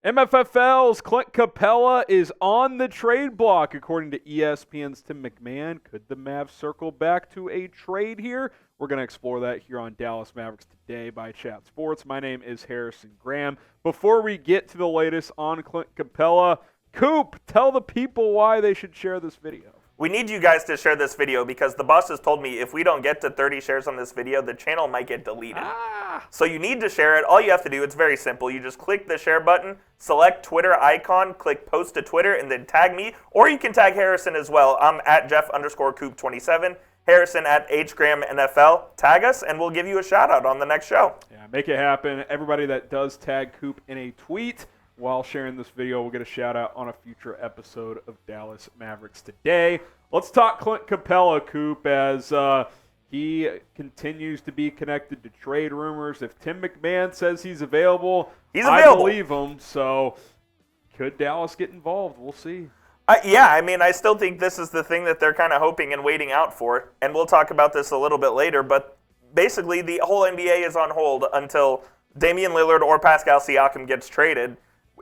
MFFL's Clint Capela is on the trade block, according to ESPN's Tim MacMahon. Could the Mavs circle back to a trade here? We're going to explore that here on Dallas Mavericks Today by Chat Sports. My name is Harrison Graham. Before we get to the latest on Clint Capela, Coop, tell the people why they should share this video. We need you guys to share this video because the boss has told me if we don't get to 30 shares on this video, the channel might get deleted. So you need to share it. All you have to do, it's very simple. You just click the share button, select Twitter icon, click post to Twitter, and then tag me. Or you can tag Harrison as well. I'm at Jeff_Coop27. Harrison at HGrahamNFL. Tag us, and we'll give you a shout-out on the next show. Yeah, make it happen. Everybody that does tag Coop in a tweet while sharing this video will get a shout-out on a future episode of Dallas Mavericks Today. Let's talk Clint Capela, Coop, as he continues to be connected to trade rumors. If Tim MacMahon says he's available, I believe him. So could Dallas get involved? We'll see. Yeah, I mean, I still think this is the thing that they're kind of hoping and waiting out for, and we'll talk about this a little bit later, but basically the whole NBA is on hold until Damian Lillard or Pascal Siakam gets traded.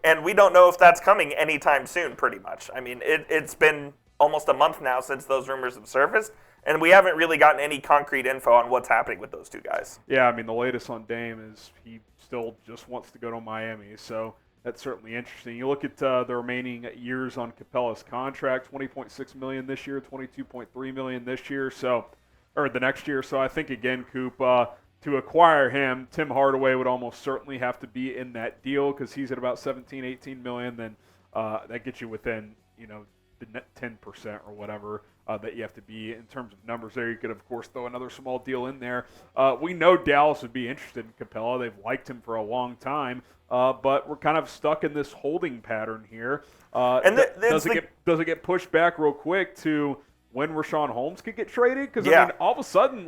And we don't know if that's coming anytime soon, pretty much. I mean, it's been almost a month now since those rumors have surfaced, and we haven't really gotten any concrete info on what's happening with those two guys. Yeah, I mean, the latest on Dame is he still just wants to go to Miami, so that's certainly interesting. You look at the remaining years on Capela's contract, $20.6 million this year, $22.3 million this year, or the next year. So I think, again, Coop, to acquire him, Tim Hardaway would almost certainly have to be in that deal because he's at about $17-18 million. Then that gets you within, the net 10% or whatever that you have to be in terms of numbers there. You could, of course, throw another small deal in there. We know Dallas would be interested in Capela. They've liked him for a long time, but we're kind of stuck in this holding pattern here. Does it get pushed back real quick to when Richaun Holmes could get traded? Because, I mean, all of a sudden,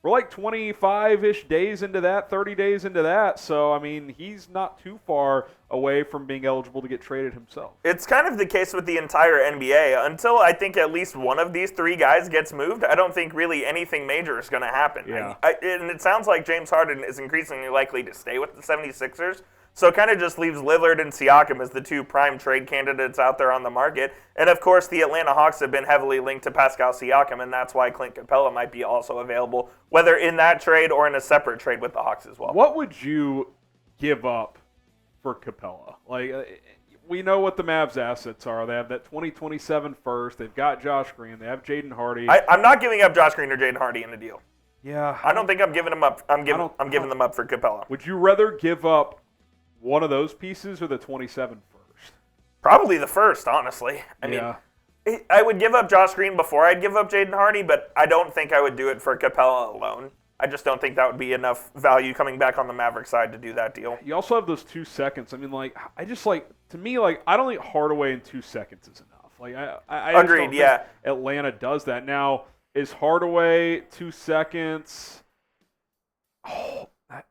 we're like 25-ish days into that, 30 days into that. So, I mean, he's not too far away from being eligible to get traded himself. It's kind of the case with the entire NBA. Until I think at least one of these three guys gets moved, I don't think really anything major is going to happen. Yeah. And it sounds like James Harden is increasingly likely to stay with the 76ers. So it kind of just leaves Lillard and Siakam as the two prime trade candidates out there on the market. And, of course, the Atlanta Hawks have been heavily linked to Pascal Siakam, and that's why Clint Capela might be also available, whether in that trade or in a separate trade with the Hawks as well. What would you give up for Capela? We know what the Mavs' assets are. They have that 2027 first. They've got Josh Green. They have Jaden Hardy. I'm not giving up Josh Green or Jaden Hardy in the deal. Yeah. I don't think I'm giving them up. I'm giving them up for Capela. Would you rather give up one of those pieces or the 27 first? Probably the first, honestly. I mean, I would give up Josh Green before I'd give up Jaden Hardy, but I don't think I would do it for Capela alone. I just don't think that would be enough value coming back on the Mavericks side to do that deal. You also have those 2 seconds. I mean, to me, I don't think Hardaway in 2 seconds is enough. I Agreed, yeah. Atlanta does that. Now, is Hardaway 2 seconds?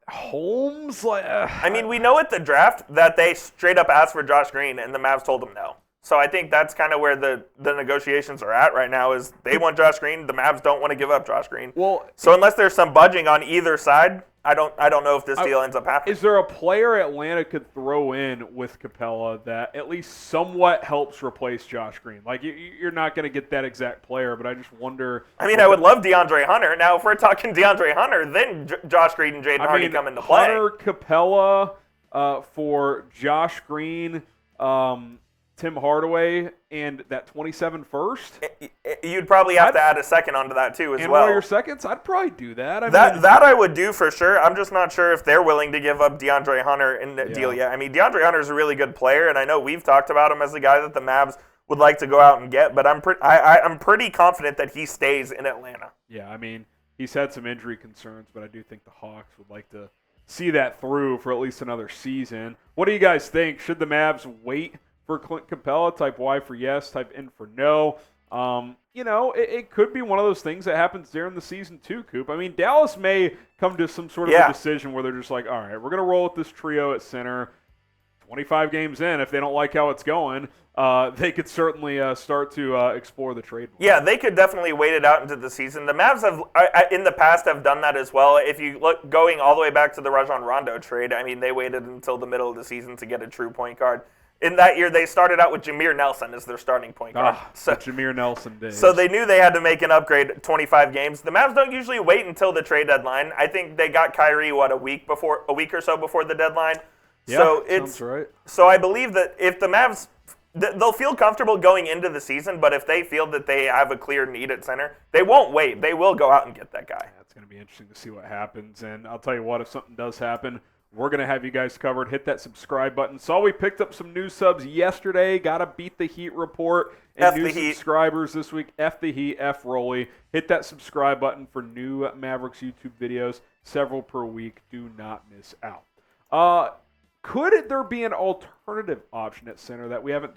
Holmes? I mean, we know at the draft that they straight up asked for Josh Green, and the Mavs told them no. So I think that's kind of where the negotiations are at right now is they want Josh Green. The Mavs don't want to give up Josh Green. So unless there's some budging on either side, I don't know if this deal ends up happening. Is there a player Atlanta could throw in with Capela that at least somewhat helps replace Josh Green? You're not going to get that exact player, but I just wonder. I mean, I would love DeAndre Hunter. Now, if we're talking DeAndre Hunter, then Josh Green and Jaden Hardy come into play. Hunter, Capela for Josh Green, Tim Hardaway, and that 27 first? You'd probably have to add a second onto that too as well. And one of your seconds? I'd probably do that. That I would do for sure. I'm just not sure if they're willing to give up DeAndre Hunter in the deal yet. I mean, DeAndre Hunter's a really good player, and I know we've talked about him as a guy that the Mavs would like to go out and get, but I'm pretty confident that he stays in Atlanta. Yeah, I mean, he's had some injury concerns, but I do think the Hawks would like to see that through for at least another season. What do you guys think? Should the Mavs wait for Clint Capela? Type Y for yes, type N for no. It could be one of those things that happens during the season too, Coop. I mean, Dallas may come to some sort of a decision where they're just like, all right, we're going to roll with this trio at center. 25 games in, if they don't like how it's going, they could certainly start to explore the trade market. Yeah, they could definitely wait it out into the season. The Mavs have, in the past, have done that as well. If you look going all the way back to the Rajon Rondo trade, I mean, they waited until the middle of the season to get a true point guard. In that year, they started out with Jameer Nelson as their starting point guard. So Jameer Nelson days. So they knew they had to make an upgrade 25 games. The Mavs don't usually wait until the trade deadline. I think they got Kyrie, a week or so before the deadline. Yeah, so sounds right. So I believe that if the Mavs, they'll feel comfortable going into the season, but if they feel that they have a clear need at center, they won't wait. They will go out and get that guy. Yeah, it's going to be interesting to see what happens. And I'll tell you what, if something does happen, we're going to have you guys covered. Hit that subscribe button. Saw we picked up some new subs yesterday. Got to beat the Heat report. And F new the Heat. subscribers this week. F the Heat, F Rolly. Hit that subscribe button for new Mavericks YouTube videos. Several per week. Do not miss out. Could there be an alternative option at center that we haven't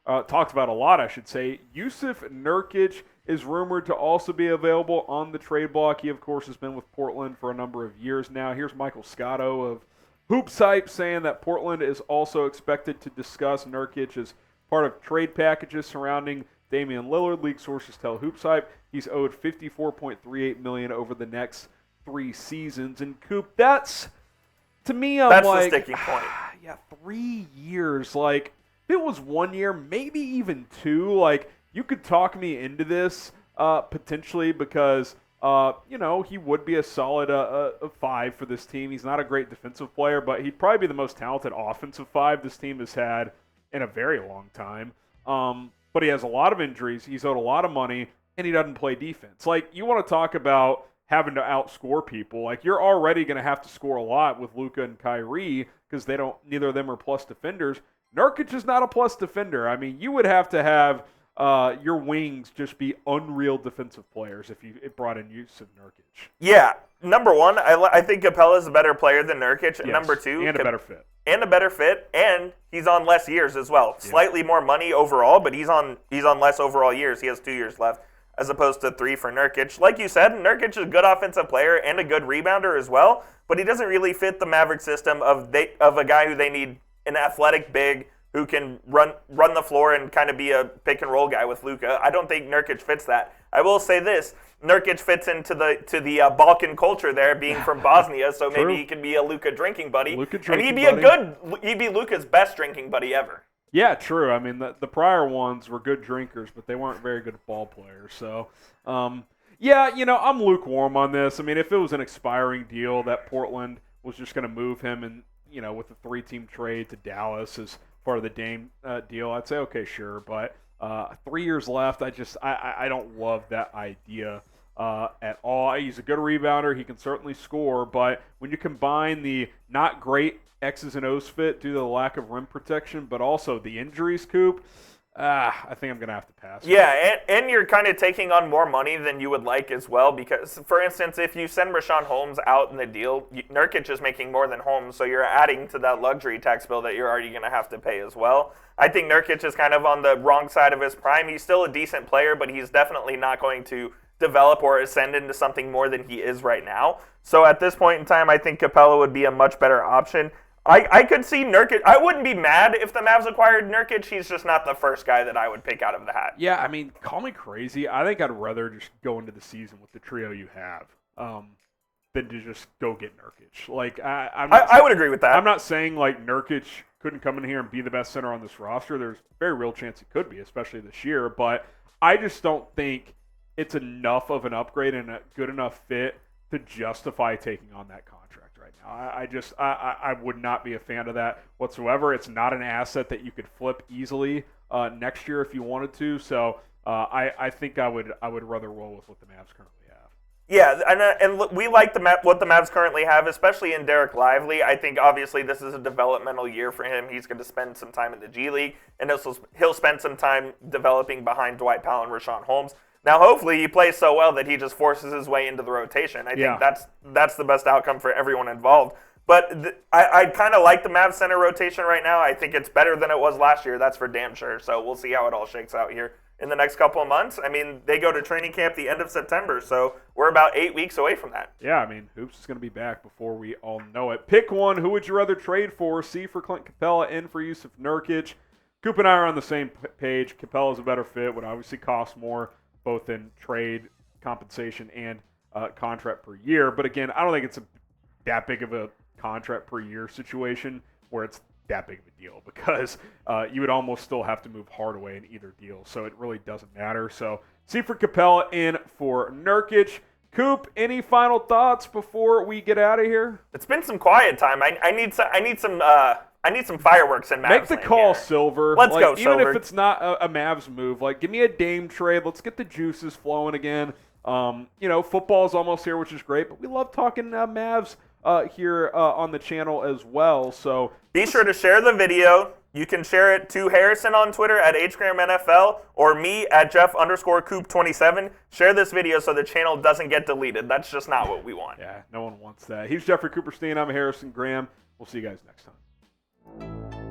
talked about a lot, I should say? Jusuf Nurkic is rumored to also be available on the trade block. He, of course, has been with Portland for a number of years now. Here's Michael Scotto of Hoops Hype saying that Portland is also expected to discuss Nurkic as part of trade packages surrounding Damian Lillard. League sources tell Hoops Hype he's owed $54.38 million over the next 3 seasons. And Coop, that's, to me, that's the sticking point. Yeah, 3 years. Like, if it was 1 year, maybe even 2, like, you could talk me into this potentially because, he would be a solid 5 for this team. He's not a great defensive player, but he'd probably be the most talented offensive 5 this team has had in a very long time. But he has a lot of injuries. He's owed a lot of money, and he doesn't play defense. Like, you want to talk about having to outscore people. Like, you're already going to have to score a lot with Luka and Kyrie because neither of them are plus defenders. Nurkic is not a plus defender. I mean, you would have to have your wings just be unreal defensive players if you brought in Jusuf Nurkic. Yeah, number one, I think Capela is a better player than Nurkic. And Yes, number two, and a better fit. And a better fit, and he's on less years as well. Yeah. Slightly more money overall, but he's on less overall years. He has 2 years left, as opposed to 3 for Nurkic. Like you said, Nurkic is a good offensive player and a good rebounder as well, but he doesn't really fit the Mavericks system of a guy who they need an athletic big who can run the floor and kind of be a pick and roll guy with Luka. I don't think Nurkic fits that. I will say this: Nurkic fits into the Balkan culture there, being from Bosnia, so maybe he could be a Luka drinking buddy. And he'd be Luka's best drinking buddy ever. Yeah, true. I mean, the prior ones were good drinkers, but they weren't very good ball players. So, yeah, I'm lukewarm on this. I mean, if it was an expiring deal that Portland was just going to move him and, with a 3-team trade to Dallas as part of the Dame deal, I'd say, okay, sure. But 3 years left, I don't love that idea at all. He's a good rebounder. He can certainly score. But when you combine the not great X's and O's fit due to the lack of rim protection, but also the injuries, Coop, I think I'm going to have to pass. Yeah, and you're kind of taking on more money than you would like as well because, for instance, if you send Richaun Holmes out in the deal, Nurkic is making more than Holmes, so you're adding to that luxury tax bill that you're already going to have to pay as well. I think Nurkic is kind of on the wrong side of his prime. He's still a decent player, but he's definitely not going to develop or ascend into something more than he is right now. So at this point in time, I think Capela would be a much better option. I could see Nurkic. I wouldn't be mad if the Mavs acquired Nurkic. He's just not the first guy that I would pick out of the hat. Yeah, I mean, call me crazy. I think I'd rather just go into the season with the trio you have than to just go get Nurkic. Like, I would agree with that. I'm not saying, like, Nurkic couldn't come in here and be the best center on this roster. There's a very real chance he could be, especially this year. But I just don't think it's enough of an upgrade and a good enough fit to justify taking on that contract right now. I would not be a fan of that whatsoever. It's not an asset that you could flip easily next year if you wanted to. So I think I would rather roll with what the Mavs currently have. Yeah, and we like what the Mavs currently have, especially in Derek Lively. I think obviously this is a developmental year for him. He's going to spend some time in the G League, and he'll spend some time developing behind Dwight Powell and Richaun Holmes. Now, hopefully, he plays so well that he just forces his way into the rotation. I think that's the best outcome for everyone involved. But I kind of like the Mavs center rotation right now. I think it's better than it was last year. That's for damn sure. So we'll see how it all shakes out here in the next couple of months. I mean, they go to training camp the end of September, so we're about 8 weeks away from that. Yeah, I mean, Hoops is going to be back before we all know it. Pick one. Who would you rather trade for? C for Clint Capela, N for Jusuf Nurkic. Coop and I are on the same page. Capela's a better fit, would obviously cost more, both in trade compensation and contract per year. But again, I don't think it's that big of a contract per year situation where it's that big of a deal, because you would almost still have to move Hardaway in either deal. So it really doesn't matter. So C for Capela, N for Nurkic. Coop, any final thoughts before we get out of here? It's been some quiet time. I need some fireworks in Mavs. Make the call, here. Silver. Let's go, even Silver. if it's not a Mavs move, give me a Dame trade. Let's get the juices flowing again. Football is almost here, which is great, but we love talking Mavs here on the channel as well. So be sure to share the video. You can share it to Harrison on Twitter at HGramNFL or me at Jeff_Coop27. Share this video so the channel doesn't get deleted. That's just not what we want. Yeah, no one wants that. He's Jeffrey Cooperstein. I'm Harrison Graham. We'll see you guys next time.